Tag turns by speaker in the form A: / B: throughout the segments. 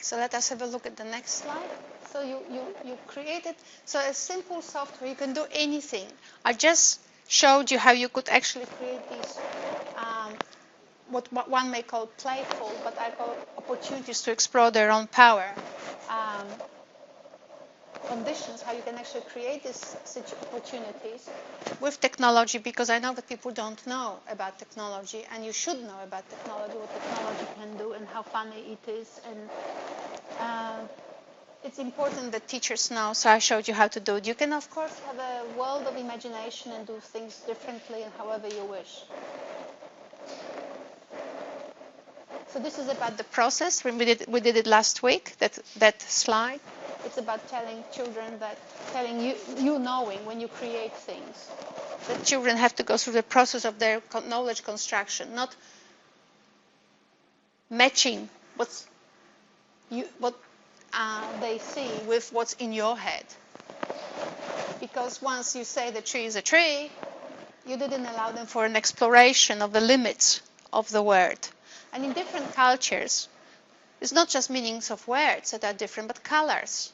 A: So let us have a look at the next slide. So you created, so a simple software, you can do anything. I just showed you how you could actually create these, what one may call playful, but I call opportunities to explore their own power. Conditions, how you can actually create these opportunities with technology, because I know that people don't know about technology, and you should know about technology, what technology can do and how funny it is. And it's important that teachers know, so I showed you how to do it. You can, of course, have a world of imagination and do things differently and however you wish. So this is about the process. We did it last week, that slide. It's about telling children that, telling you knowing when you create things, that children have to go through the process of their knowledge construction, not matching what they see with what's in your head. Because once you say the tree is a tree, you didn't allow them for an exploration of the limits of the word. And in different cultures, it's not just meanings of words that are different, but colors.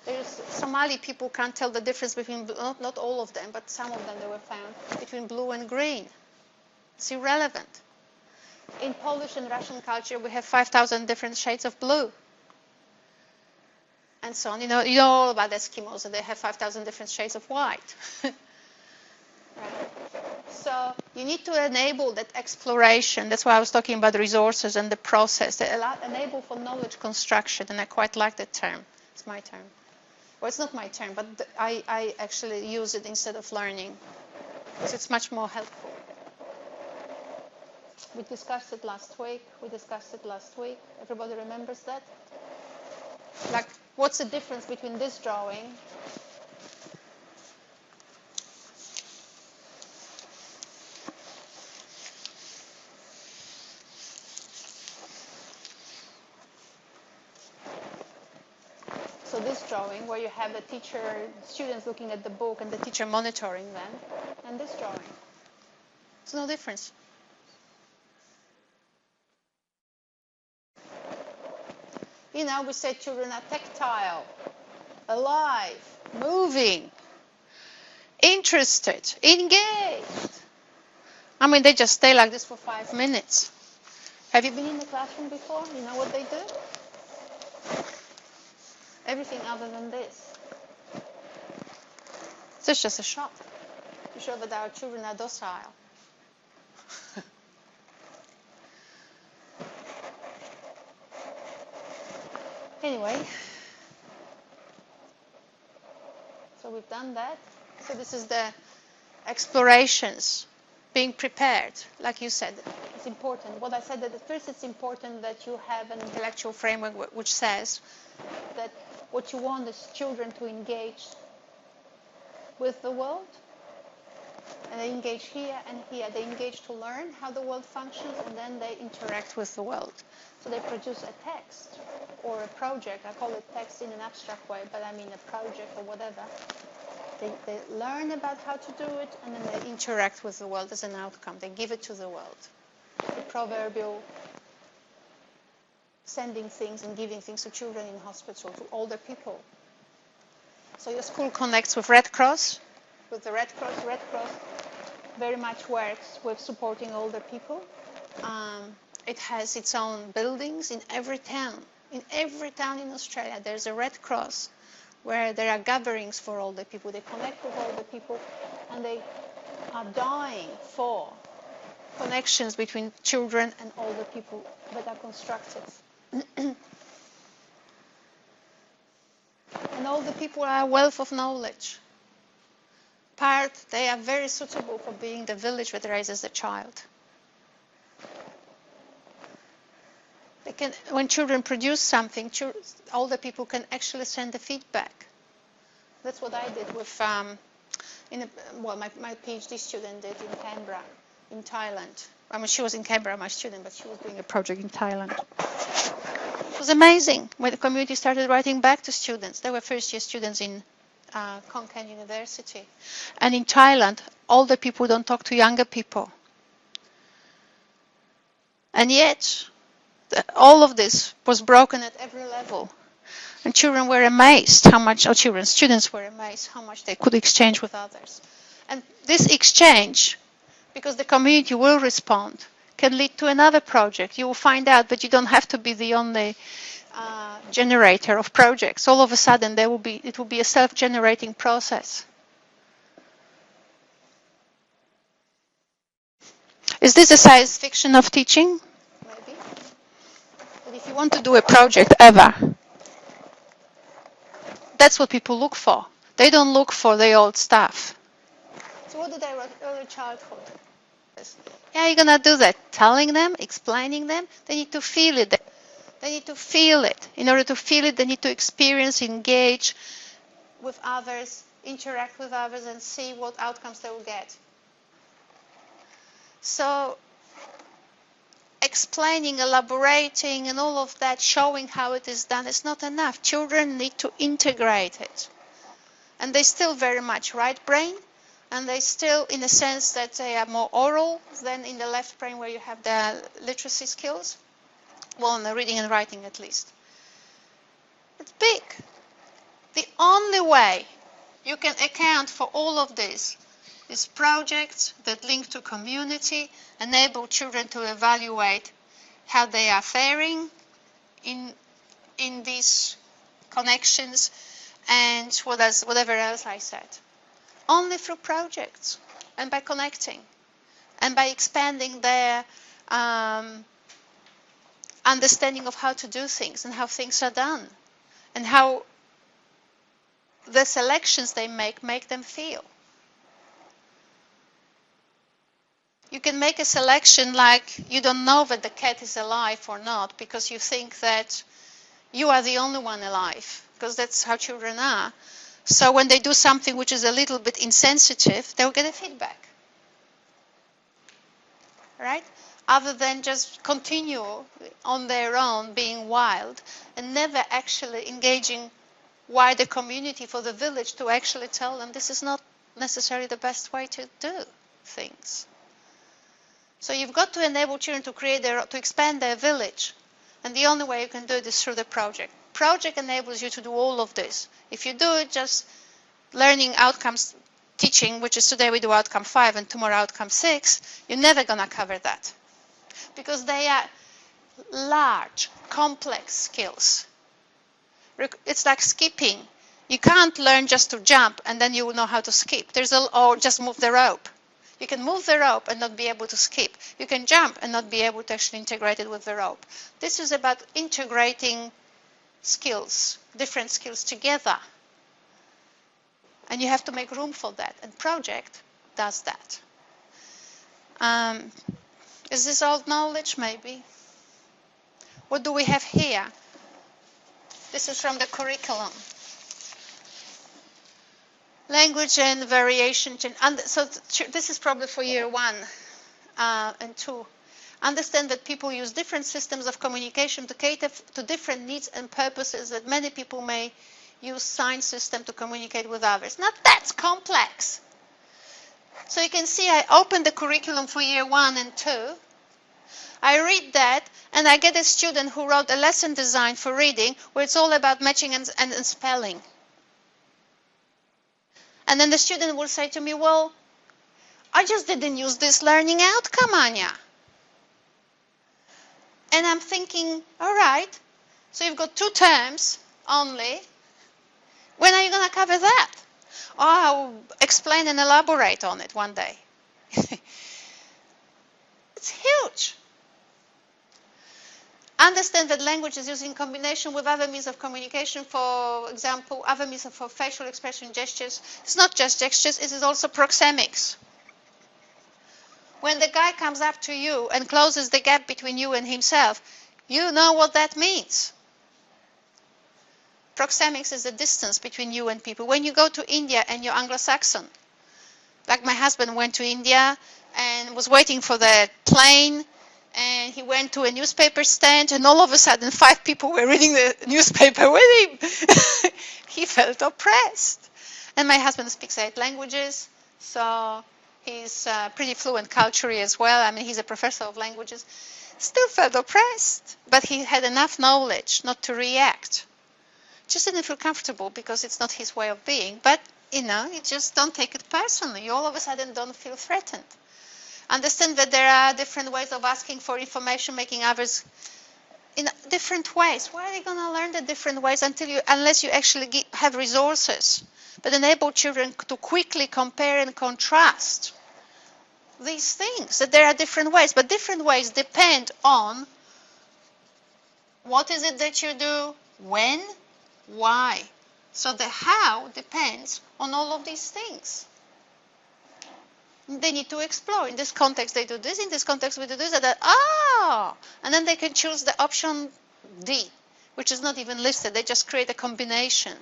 A: There's Somali people can't tell the difference between, not all of them, but some of them that were found, between blue and green. It's irrelevant. In Polish and Russian culture, we have 5,000 different shades of blue. And so on. You know all about Eskimos, and they have 5,000 different shades of white. Right. So you need to enable that exploration. That's why I was talking about the resources and the process. That enable for knowledge construction, and I quite like that term. It's my term. Well, it's not my term, but I actually use it instead of learning, because it's much more helpful. We discussed it last week. Everybody remembers that? Like, what's the difference between this drawing so this drawing where you have the teacher, students looking at the book and the teacher monitoring them, and this drawing? There's no difference. You know, we say children are tactile, alive, moving, interested, engaged. I mean, they just stay like this for 5 minutes. Have you been in the classroom before? You know what they do? Everything other than this. So it's just a shot to show that our children are docile. Anyway, so we've done that. So this is the explorations, being prepared. Like you said, it's important. What I said, that at first it's important that you have an intellectual framework which says that what you want is children to engage with the world. And they engage here and here. They engage to learn how the world functions, and then they interact with the world. So they produce a text or a project. I call it text in an abstract way, but I mean a project or whatever. They learn about how to do it, and then they interact with the world as an outcome. They give it to the world. The proverbial sending things and giving things to children in hospital, to older people. So your school connects with Red Cross. With the Red Cross very much works with supporting older people. It has its own buildings in every town. In every town in Australia, there's a Red Cross where there are gatherings for older people. They connect with older people, and they are dying for connections between children and older people that are constructive. And older people are a wealth of knowledge. They are very suitable for being the village that raises the child. When children produce something, older people can actually send the feedback. That's what I did with, my PhD student did in Canberra, in Thailand. I mean, she was in Canberra, my student, but she was doing a project in Thailand. It was amazing when the community started writing back to students. They were first-year students in Konkan University. And in Thailand, older people don't talk to younger people. And yet, all of this was broken at every level. And children were amazed how much, or students were amazed how much they could exchange with others. And this exchange, because the community will respond, can lead to another project. You will find out that you don't have to be the only generator of projects. All of a sudden, it will be a self-generating process. Is this a science fiction of teaching? Maybe. But if you want to do a project ever, that's what people look for. They don't look for the old stuff. So what do they write early childhood? Yeah, you're going to do that. Telling them, explaining them, they need to feel it. They need to feel it. In order to feel it, they need to experience, engage with others, interact with others, and see what outcomes they will get. So explaining, elaborating, and all of that, showing how it is done is not enough. Children need to integrate it. And they still very much right brain, and they still, in a sense, that they are more oral than in the left brain where you have the literacy skills. Well, in the reading and writing at least. It's big. The only way you can account for all of this is projects that link to community, enable children to evaluate how they are faring in these connections, and whatever else I said. Only through projects and by connecting and by expanding their understanding of how to do things and how things are done and how the selections they make them feel. You can make a selection like you don't know that the cat is alive or not because you think that you are the only one alive, because that's how children are. So when they do something which is a little bit insensitive, they'll get a feedback. Right? Other than just continue on their own being wild and never actually engaging wider community for the village to actually tell them this is not necessarily the best way to do things. So you've got to enable children to expand their village, and the only way you can do it is through the project. Project enables you to do all of this. If you do it just learning outcomes teaching, which is today we do outcome 5 and tomorrow outcome 6, you're never going to cover that. Because they are large, complex skills. It's like skipping. You can't learn just to jump and then you will know how to skip. Or just move the rope. You can move the rope and not be able to skip. You can jump and not be able to actually integrate it with the rope. This is about integrating skills, different skills together. And you have to make room for that. And project does that. Is this old knowledge? Maybe. What do we have here? This is from the curriculum. Language and variation. So this is probably for year 1 and 2. Understand that people use different systems of communication to cater to different needs and purposes, that many people may use sign system to communicate with others. Now that's complex. So you can see I opened the curriculum for year 1 and 2. I read that and I get a student who wrote a lesson design for reading where it's all about matching and spelling. And then the student will say to me, well, I just didn't use this learning outcome, Anya. And I'm thinking, all right, so you've got 2 terms only. When are you going to cover that? Oh, I'll explain and elaborate on it one day. It's huge. Understand that language is used in combination with other means of communication, for example, other means for facial expression, gestures. It's not just gestures, it is also proxemics. When the guy comes up to you and closes the gap between you and himself, you know what that means. Proxemics is the distance between you and people. When you go to India and you're Anglo-Saxon, like my husband went to India and was waiting for the plane, and he went to a newspaper stand, and all of a sudden 5 people were reading the newspaper with him. He felt oppressed. And my husband speaks 8 languages, so he's pretty fluent culturally as well. I mean, he's a professor of languages. Still felt oppressed, but he had enough knowledge not to react. Just didn't feel comfortable because it's not his way of being. But, you just don't take it personally. You all of a sudden don't feel threatened. Understand that there are different ways of asking for information, making others in different ways. Why are you going to learn the different ways unless you actually have resources? But enable children to quickly compare and contrast these things, that there are different ways. But different ways depend on what is it that you do, when, why. So the how depends on all of these things. They need to explore. In this context, they do this. In this context, we do this. And then they can choose the option D, which is not even listed. They just create a combination.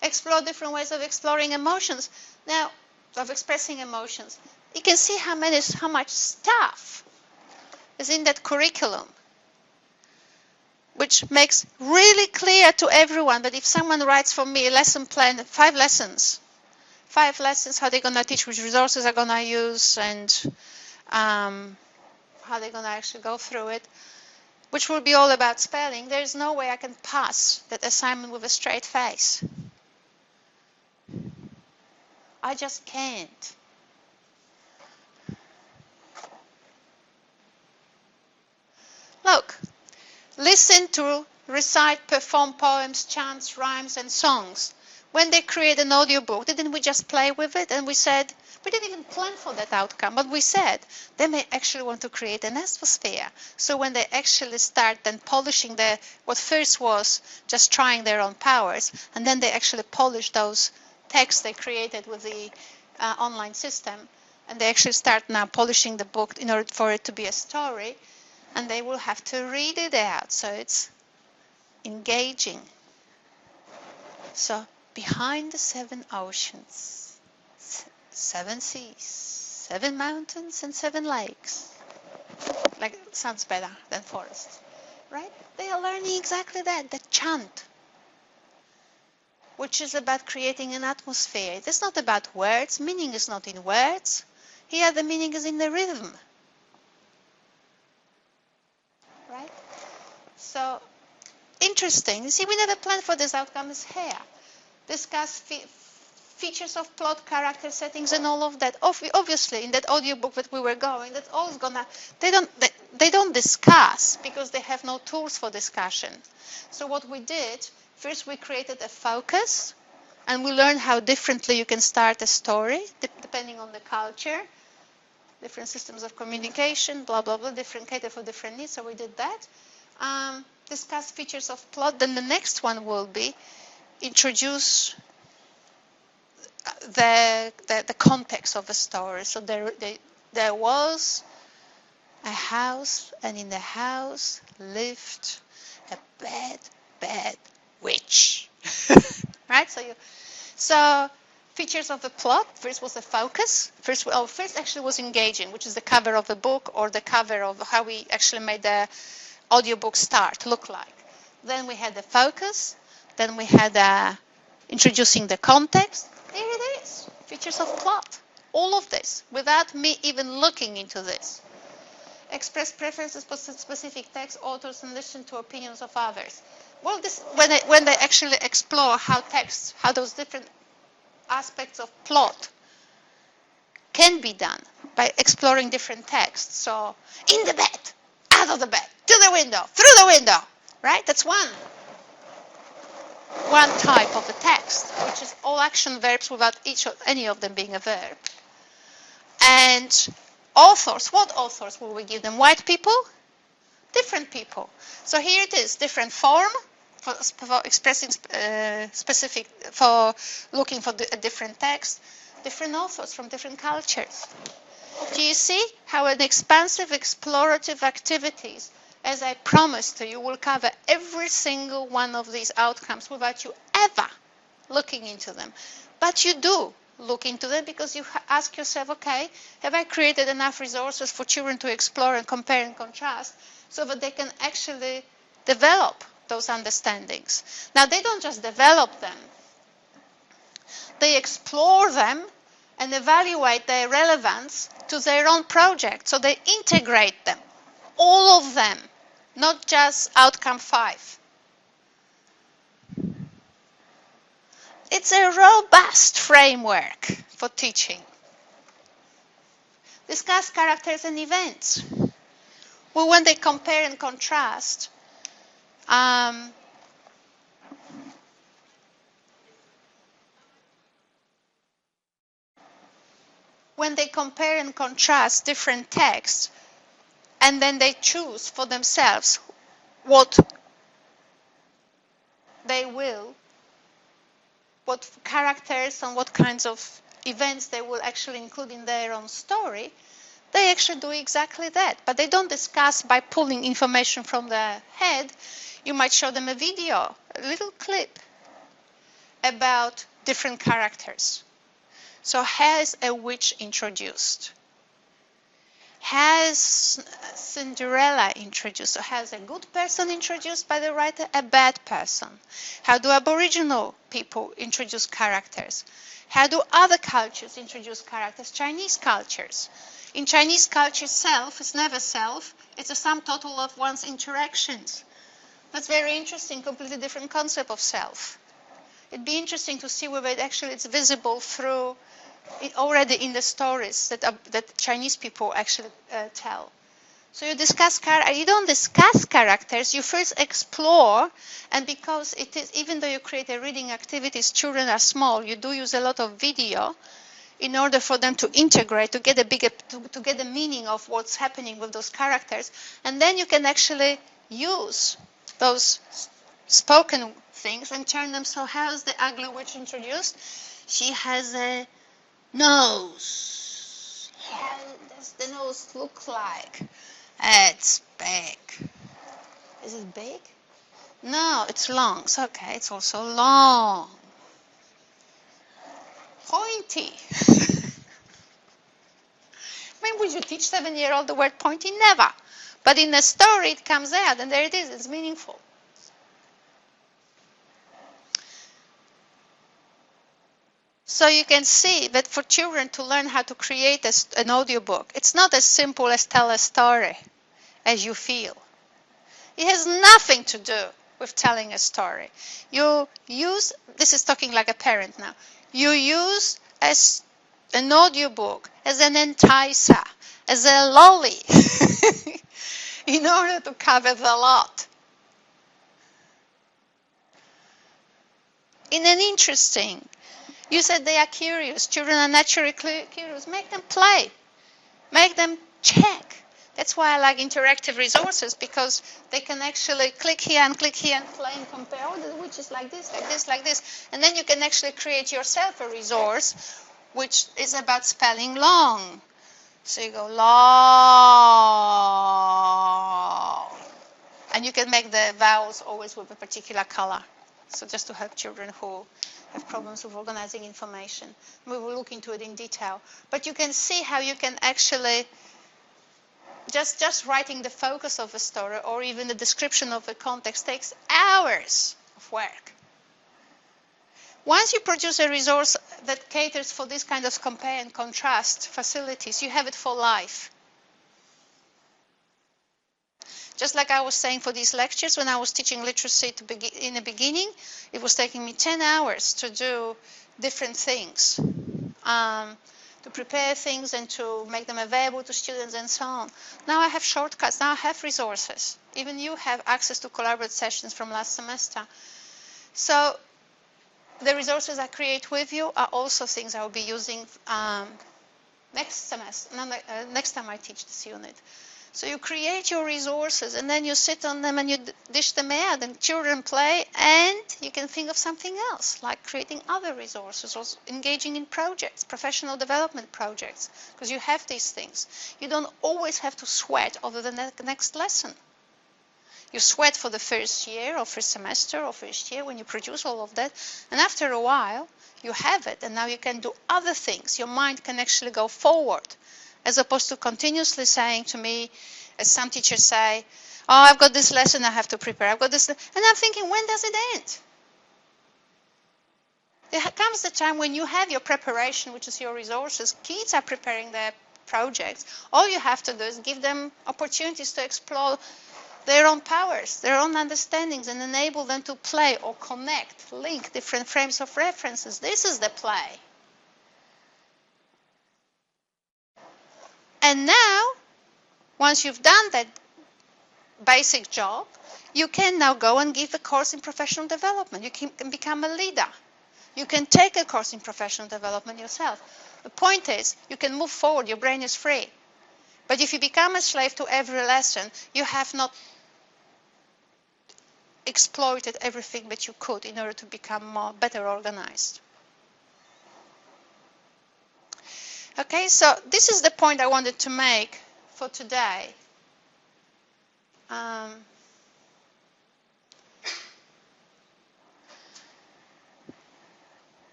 A: Explore different ways of exploring emotions. Now, of expressing emotions. You can see how much stuff is in that curriculum, which makes really clear to everyone that if someone writes for me a lesson plan, 5 lessons, how they're going to teach, which resources are going to use, and how they're going to actually go through it, which will be all about spelling, there's no way I can pass that assignment with a straight face. I just can't. Look, listen to, recite, perform poems, chants, rhymes, and songs. When they create an audiobook, didn't we just play with it? And we said, we didn't even plan for that outcome, but we said they may actually want to create an atmosphere. So when they actually start then polishing what first was just trying their own powers, and then they actually polish those texts they created with the online system, and they actually start now polishing the book in order for it to be a story, and they will have to read it out, so it's engaging. So, behind the 7 oceans, 7 seas, 7 mountains, and 7 lakes. Like, sounds better than forest, right? They are learning exactly that, the chant, which is about creating an atmosphere. It's not about words. Meaning is not in words. Here, the meaning is in the rhythm. Right? So, interesting. You see, we never planned for this outcome is here. Discuss features of plot, character settings, and all of that. Obviously, in that audiobook that we were going, that's always gonna. They don't discuss because they have no tools for discussion. So what we did, first we created a focus, and we learned how differently you can start a story depending on the culture. Different systems of communication, blah, blah, blah, different cater for different needs, so we did that. Discuss features of plot. Then the next one will be introduce the context of a story. So there was a house, and in the house lived a bad witch. Right? So features of the plot. First was the focus. First actually was engaging, which is the cover of the book or the cover of how we actually made the audiobook look like. Then we had the focus. Then we had introducing the context. There it is. Features of plot. All of this without me even looking into this. Express preferences for specific text, authors, and listen to opinions of others. Well, when they actually explore how those different aspects of plot can be done by exploring different texts. So, in the bed, out of the bed, to the window, through the window, right? That's one type of a text, which is all action verbs without any of them being a verb. And authors, what authors will we give them? White people? Different people. So here it is, different form for expressing specific, for looking for a different text, different authors from different cultures. Do you see how an expansive explorative activities, as I promised to you, will cover every single one of these outcomes without you ever looking into them? But you do look into them because you ask yourself, okay, have I created enough resources for children to explore and compare and contrast so that they can actually develop those understandings? Now, they don't just develop them. They explore them and evaluate their relevance to their own project. So they integrate them, all of them, not just outcome 5. It's a robust framework for teaching. Discuss characters and events. Well, when they compare and contrast, different texts, and then they choose for themselves what they will, what characters and what kinds of events they will actually include in their own story, they actually do exactly that. But they don't discuss by pulling information from the head. You might show them a video, a little clip about different characters. So has a witch introduced? Has Cinderella introduced? So has a good person introduced by the writer, a bad person? How do Aboriginal people introduce characters? How do other cultures introduce characters? Chinese cultures. In Chinese culture, self is never self. It's a sum total of one's interactions. That's very interesting, completely different concept of self. It'd be interesting to see whether it's visible through already in the stories that Chinese people actually tell. So you don't discuss characters, you first explore, and because it is, even though you create a reading activities, children are small, you do use a lot of video in order for them to integrate, to get to get the meaning of what's happening with those characters, and then you can actually use those spoken things and turn them. So how's the ugly witch introduced? She has a nose. How does the nose look like? It's big. Is it big? No, it's long. So, okay, it's also long. Pointy. Would you teach 7-year-old the word pointy? Never. But in a story, it comes out, and there it is. It's meaningful. So you can see that for children to learn how to create an audiobook, it's not as simple as tell a story as you feel. It has nothing to do with telling a story. You use, this is talking like a parent now, you use an audiobook as an enticer, as a lolly, in order to cover the lot. In an interesting, you said they are curious. Children are naturally curious. Make them play. Make them check. That's why I like interactive resources, because they can actually click here and play and compare. Oh, the witch is like this, like this, like this. And then you can actually create yourself a resource which is about spelling long. So you go long. And you can make the vowels always with a particular color. So just to help children who have problems with organizing information. We will look into it in detail. But you can see how you can actually, just writing the focus of a story or even the description of the context takes hours of work. Once you produce a resource that caters for this kind of compare and contrast facilities, you have it for life. Just like I was saying for these lectures, when I was teaching literacy in the beginning, it was taking me 10 hours to do different things, to prepare things and to make them available to students and so on. Now I have shortcuts, now I have resources. Even you have access to collaborative sessions from last semester. So the resources I create with you are also things I will be using next semester, next time I teach this unit. So you create your resources and then you sit on them and you dish them out and children play, and you can think of something else, like creating other resources or engaging in projects, professional development projects, because you have these things. You don't always have to sweat over the next lesson. You sweat for the first year or first semester or first year when you produce all of that, and after a while you have it, and now you can do other things. Your mind can actually go forward, as opposed to continuously saying to me, as some teachers say, oh, I've got this lesson I have to prepare, I've got this, and I'm thinking, when does it end? There comes the time when you have your preparation, which is your resources. Kids are preparing their projects. All you have to do is give them opportunities to explore their own powers, their own understandings, and enable them to play or connect, link different frames of references. This is the play. And now, once you've done that basic job, you can now go and give a course in professional development. You can become a leader. You can take a course in professional development yourself. The point is, you can move forward, your brain is free. But if you become a slave to every lesson, you have not exploited everything that you could in order to become better organized. Okay, so this is the point I wanted to make for today.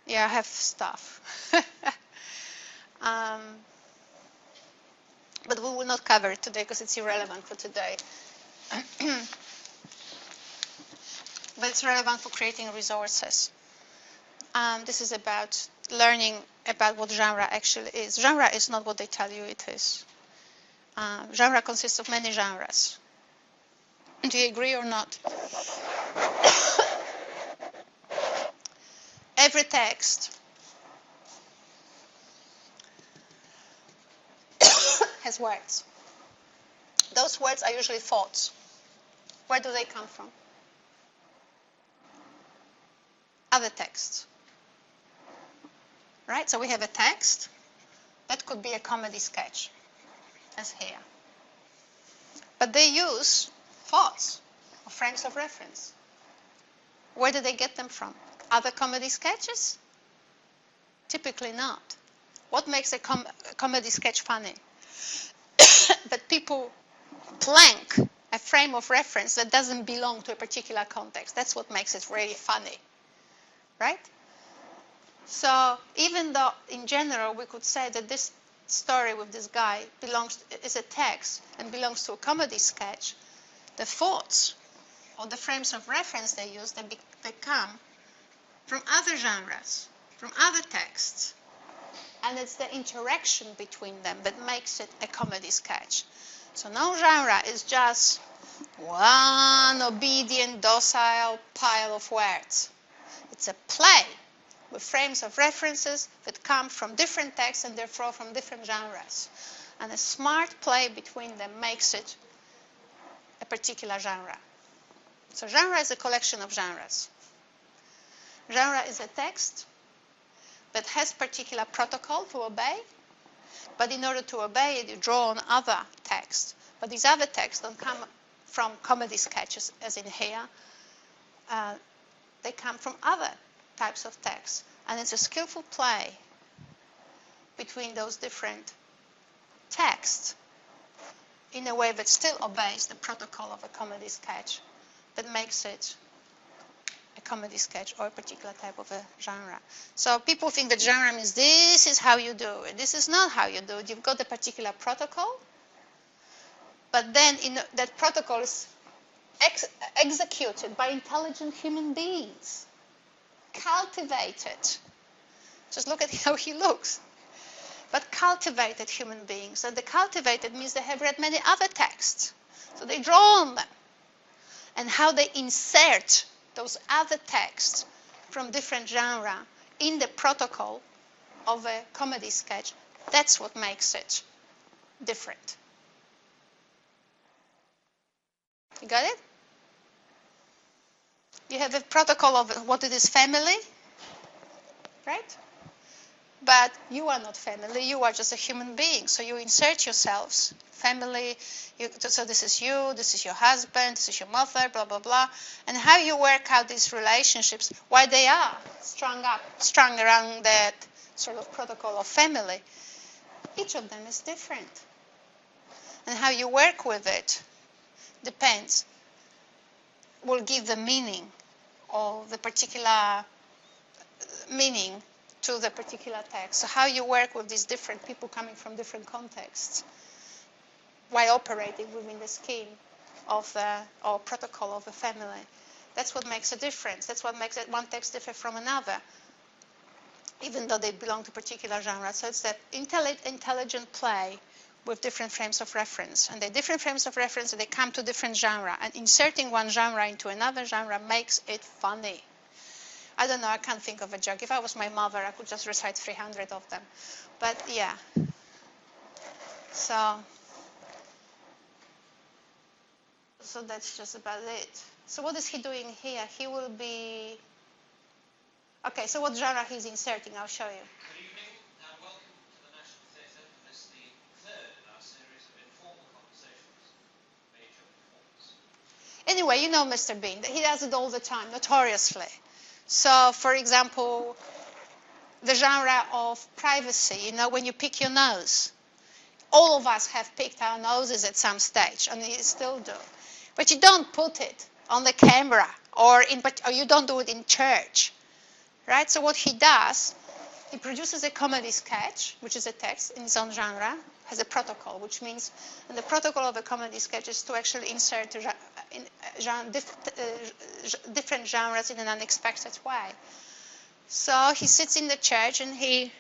A: Yeah, I have stuff. But we will not cover it today because it's irrelevant for today. But it's relevant for creating resources. This is about learning about what genre actually is. Genre is not what they tell you it is. Genre consists of many genres. Do you agree or not? Every text has words. Those words are usually thoughts. Where do they come from? Other texts. Right? So we have a text. That could be a comedy sketch, as here. But they use thoughts or frames of reference. Where do they get them from? Other comedy sketches? Typically not. What makes a comedy sketch funny? But people plank a frame of reference that doesn't belong to a particular context. That's what makes it really funny. Right? So even though in general we could say that this story with this guy is a text and belongs to a comedy sketch, the thoughts or the frames of reference they use, they come from other genres, from other texts. And it's the interaction between them that makes it a comedy sketch. So no genre is just one obedient, docile pile of words. It's a play with frames of references that come from different texts and therefore from different genres. And a smart play between them makes it a particular genre. So genre is a collection of genres. Genre is a text that has particular protocol to obey, but in order to obey it, you draw on other texts. But these other texts don't come from comedy sketches, as in here. They come from other types of texts. And it's a skillful play between those different texts in a way that still obeys the protocol of a comedy sketch, that makes it a comedy sketch or a particular type of a genre. So people think that genre means this is how you do it. This is not how you do it. You've got a particular protocol, but then that protocol is executed by intelligent human beings, cultivated. Just look at how he looks. But cultivated human beings. And the cultivated means they have read many other texts. So they draw on them. And how they insert those other texts from different genres in the protocol of a comedy sketch, that's what makes it different. You got it? You have a protocol of what it is family, right? But you are not family, you are just a human being. So you insert yourselves. Family, so this is you, this is your husband, this is your mother, blah, blah, blah. And how you work out these relationships, why they are strung around that sort of protocol of family. Each of them is different. And how you work with it depends, will give the meaning or the particular meaning to the particular text. So how you work with these different people coming from different contexts while operating within the scheme of or protocol of a family. That's what makes a difference. That's what makes one text differ from another. even though they belong to particular genre. So it's that intelligent play with different frames of reference. And the different frames of reference, they come to different genre. And inserting one genre into another genre makes it funny. I don't know, I can't think of a joke. If I was my mother, I could just recite 300 of them. But yeah. So that's just about it. So what is he doing here? He will be... Okay, so what genre he's inserting, I'll show you.
B: Good evening and welcome to the National Theatre. This is the third in our series of informal conversations with major performers.
A: Anyway, you know Mr. Bean. He does it all the time, notoriously. So, for example, the genre of privacy, you know, when you pick your nose. All of us have picked our noses at some stage, and you still do. But you don't put it on the camera, or you don't do it in church. Right? So what he does, he produces a comedy sketch, which is a text in its own genre, has a protocol, which means, and the protocol of a comedy sketch is to actually insert different genres in an unexpected way. So he sits in the church and he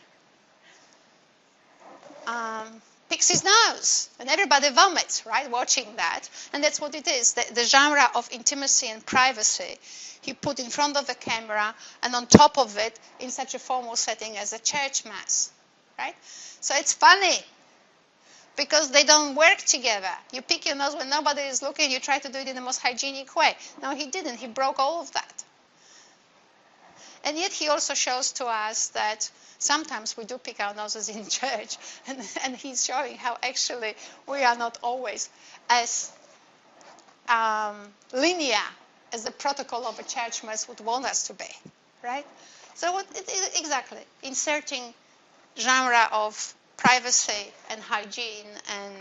A: picks his nose, and everybody vomits, right, watching that. And that's what it is, the genre of intimacy and privacy he put in front of the camera, and on top of it, in such a formal setting as a church mass, right? So it's funny, because they don't work together. You pick your nose when nobody is looking, you try to do it in the most hygienic way. No, he didn't. He broke all of that. And yet he also shows to us that sometimes we do pick our noses in church, and he's showing how actually we are not always as linear as the protocol of a church mass would want us to be, right? So exactly, inserting genre of privacy and hygiene and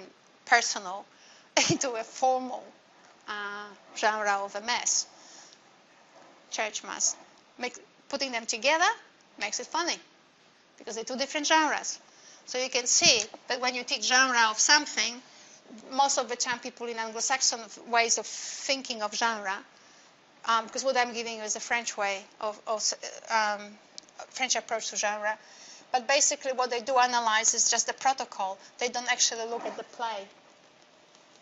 A: personal into a formal genre of a mass, church mass. Putting them together makes it funny, because they're two different genres. So you can see that when you teach genre of something, most of the time people in Anglo-Saxon ways of thinking of genre, because what I'm giving you is a French way French approach to genre. But basically what they do analyze is just the protocol. They don't actually look at the play.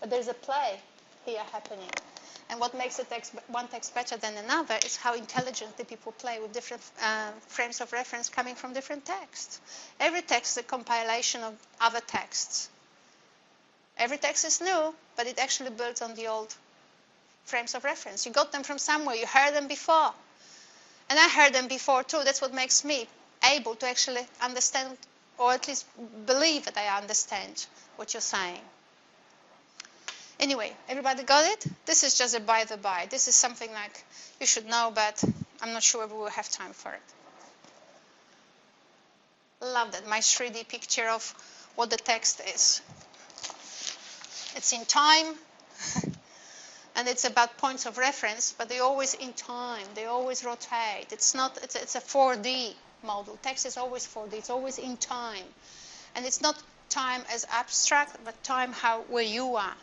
A: But there's a play here happening. And what makes one text better than another is how intelligently people play with different frames of reference coming from different texts. Every text is a compilation of other texts. Every text is new, but it actually builds on the old frames of reference. You got them from somewhere. You heard them before. And I heard them before too. That's what makes me able to actually understand, or at least believe that I understand what you're saying. Anyway, everybody got it? This is just a by the by. This is something like you should know, but I'm not sure we will have time for it. Love that, my 3D picture of what the text is. It's in time, and it's about points of reference, but they're always in time. They always rotate. It's a 4D model. Text is always 4D. It's always in time. And it's not time as abstract, but time where you are.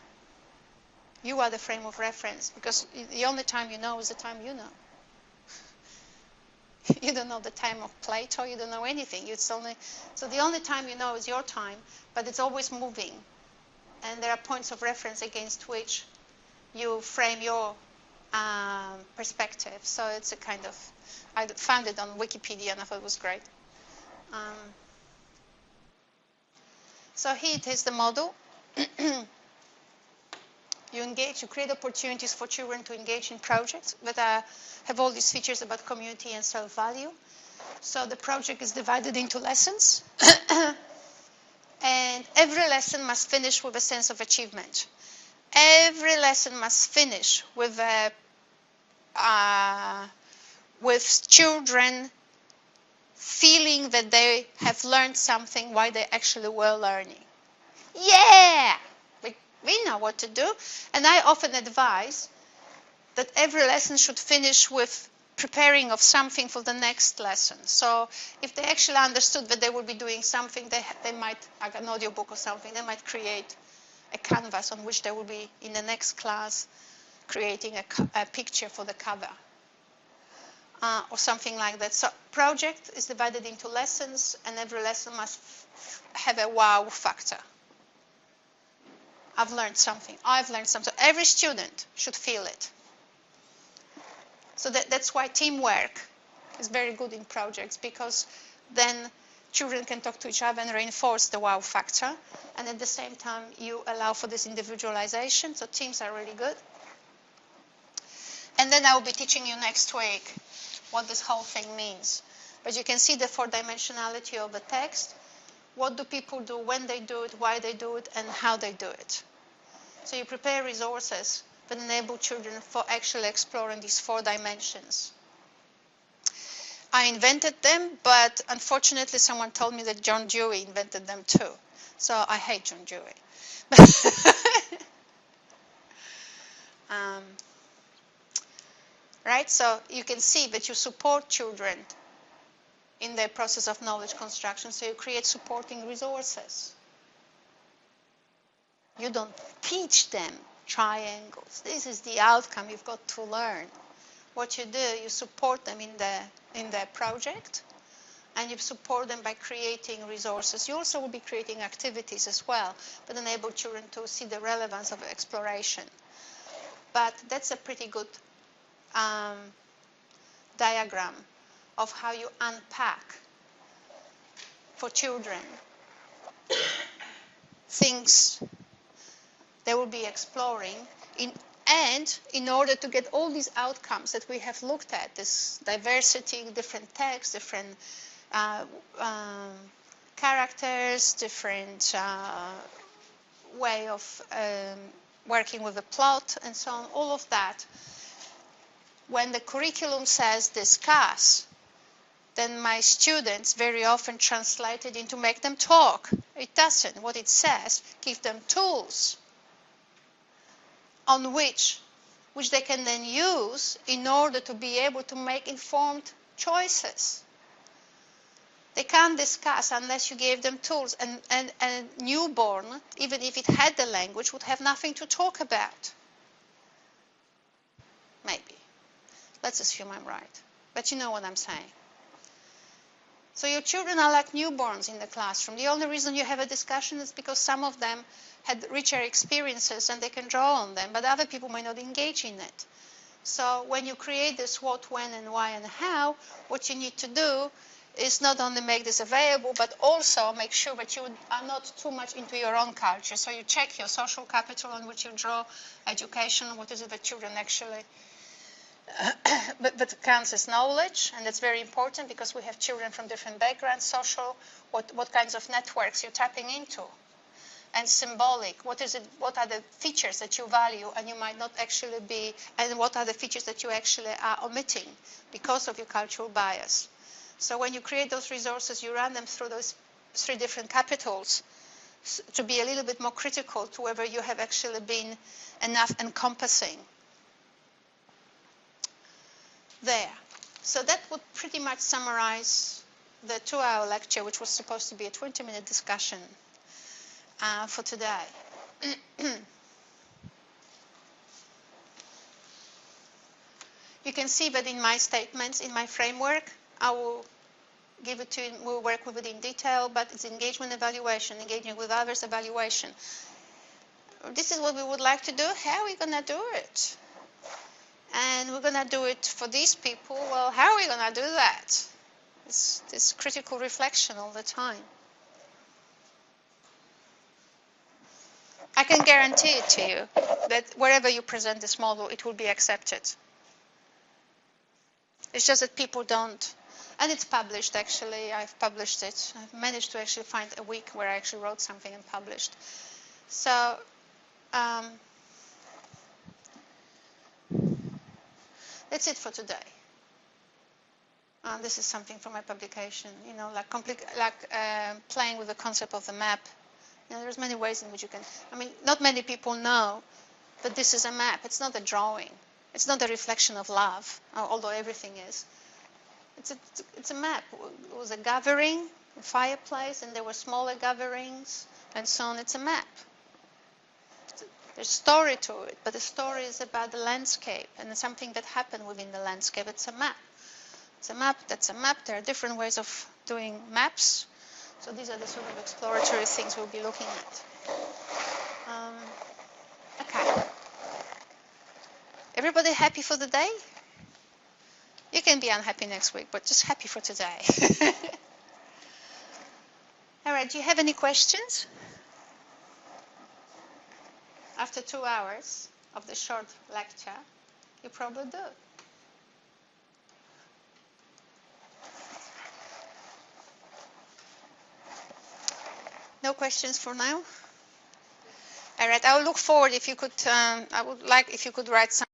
A: You are the frame of reference, because the only time you know is the time you know. You don't know the time of Plato, you don't know anything. So the only time you know is your time, but it's always moving. And there are points of reference against which you frame your perspective. So it's a kind of, I found it on Wikipedia and I thought it was great. So here it is, the model. You create opportunities for children to engage in projects that have all these features about community and self-value. So the project is divided into lessons. And every lesson must finish with a sense of achievement. Every lesson must finish with children feeling that they have learned something while they actually were learning. Yeah! We know what to do. And I often advise that every lesson should finish with preparing of something for the next lesson. So if they actually understood that they would be doing something, they might, like an audiobook or something, they might create a canvas on which they will be, in the next class, creating a picture for the cover. or something like that. So project is divided into lessons, and every lesson must have a wow factor. I've learned something. I've learned something. So every student should feel it. So that's why teamwork is very good in projects, because then children can talk to each other and reinforce the wow factor. And at the same time, you allow for this individualization. So teams are really good. And then I will be teaching you next week what this whole thing means. But you can see the four-dimensionality of the text. What do people do, when they do it, why they do it, and how they do it. So you prepare resources that enable children for actually exploring these 4 dimensions. I invented them, but unfortunately someone told me that John Dewey invented them too. So I hate John Dewey. Right? So you can see that you support children in their process of knowledge construction, so you create supporting resources. You don't teach them triangles. This is the outcome you've got to learn. What you do, you support them in their project, and you support them by creating resources. You also will be creating activities as well that enable children to see the relevance of exploration. But that's a pretty good diagram of how you unpack for children things they will be exploring, and in order to get all these outcomes that we have looked at, this diversity, different texts, different characters, different way of working with the plot, and so on, all of that, when the curriculum says discuss, then my students very often translate it into make them talk. It doesn't. What it says, give them tools on which they can then use in order to be able to make informed choices. They can't discuss unless you gave them tools. And a newborn, even if it had the language, would have nothing to talk about. Maybe. Let's assume I'm right. But you know what I'm saying. So your children are like newborns in the classroom. The only reason you have a discussion is because some of them had richer experiences and they can draw on them, but other people may not engage in it. So when you create this what, when, and why, and how, what you need to do is not only make this available, but also make sure that you are not too much into your own culture. So you check your social capital on which you draw education, what is it that children actually but counts as knowledge, and that's very important because we have children from different backgrounds, social, what kinds of networks you're tapping into, and symbolic, what are the features that you value and you might not actually be, and what are the features that you actually are omitting because of your cultural bias. So when you create those resources, you run them through those 3 different capitals to be a little bit more critical to whether you have actually been enough encompassing. There. So that would pretty much summarize the 2-hour lecture, which was supposed to be a 20-minute discussion for today. You can see that in my statements, in my framework, I will give it to you, we'll work with it in detail, but it's engagement evaluation, engaging with others evaluation. This is what we would like to do. How are we going to do it? And we're going to do it for these people. Well, how are we going to do that? It's this critical reflection all the time. I can guarantee it to you that wherever you present this model, it will be accepted. It's just that people don't. And it's published, actually. I've published it. I've managed to actually find a week where I actually wrote something and published. So that's it for today. This is something from my publication, like playing with the concept of the map. There's many ways in which you can, not many people know that this is a map. It's not a drawing. It's not a reflection of love, although everything is. It's a map. It was a gathering, a fireplace, and there were smaller gatherings, and so on. It's a map. There's story to it, but the story is about the landscape and something that happened within the landscape. It's a map. That's a map, that's a map. There are different ways of doing maps. So these are the sort of exploratory things we'll be looking at. Okay. Everybody happy for the day? You can be unhappy next week, but just happy for today. All right, do you have any questions? After 2 hours of the short lecture, you probably do. No questions for now? All right, I will look forward if you could, I would like if you could write some